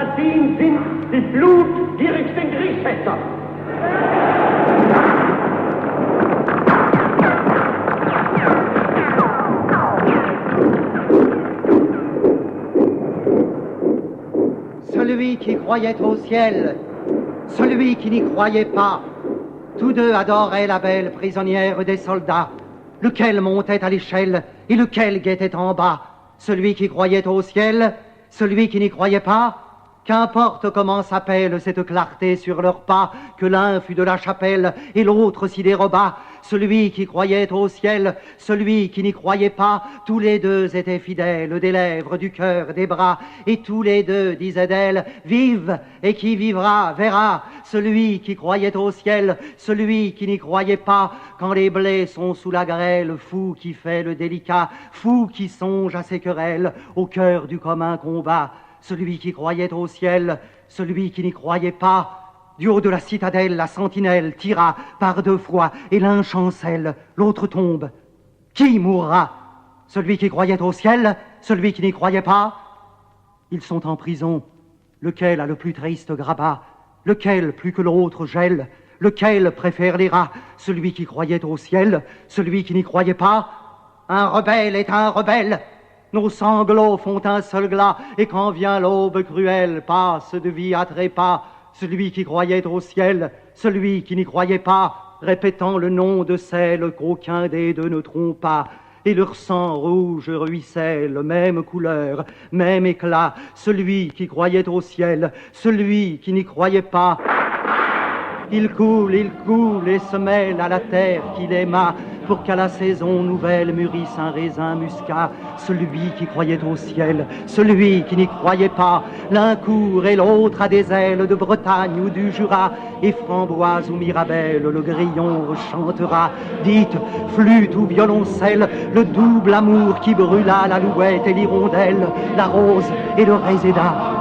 Verdient sind die blutgierigsten Kriegsväter. Celui qui croyait au ciel, celui qui n'y croyait pas, tous deux adoraient la belle prisonnière des soldats, lequel montait à l'échelle et lequel guettait en bas, celui qui croyait au ciel, celui qui n'y croyait pas. Qu'importe comment s'appelle cette clarté sur leurs pas, que l'un fût de la chapelle et l'autre s'y déroba, celui qui croyait au ciel, celui qui n'y croyait pas, tous les deux étaient fidèles des lèvres, du cœur, des bras, et tous les deux disaient d'elle, vive, et qui vivra, verra, celui qui croyait au ciel, celui qui n'y croyait pas, quand les blés sont sous la grêle, fou qui fait le délicat, fou qui songe à ses querelles, au cœur du commun combat. Celui qui croyait au ciel, celui qui n'y croyait pas, du haut de la citadelle, la sentinelle tira par deux fois, et l'un chancelle, l'autre tombe. Qui mourra? Celui qui croyait au ciel, celui qui n'y croyait pas? Ils sont en prison. Lequel a le plus triste grabat? Lequel, plus que l'autre, gèle? Lequel préfère les rats? Celui qui croyait au ciel, celui qui n'y croyait pas? Un rebelle est un rebelle. Nos sanglots font un seul glas, et quand vient l'aube cruelle, passe de vie à trépas, celui qui croyait au ciel, celui qui n'y croyait pas, répétant le nom de celle qu'aucun des deux ne trompa, et leur sang rouge ruisselle, même couleur, même éclat, celui qui croyait au ciel, celui qui n'y croyait pas. Il coule, et se mêle à la terre qu'il aima, pour qu'à la saison nouvelle mûrisse un raisin muscat. Celui qui croyait au ciel, celui qui n'y croyait pas, l'un court et l'autre a des ailes de Bretagne ou du Jura, et framboise ou mirabelle, le grillon chantera. Dites, flûte ou violoncelle, le double amour qui brûla l'alouette et l'hirondelle, la rose et le réséda.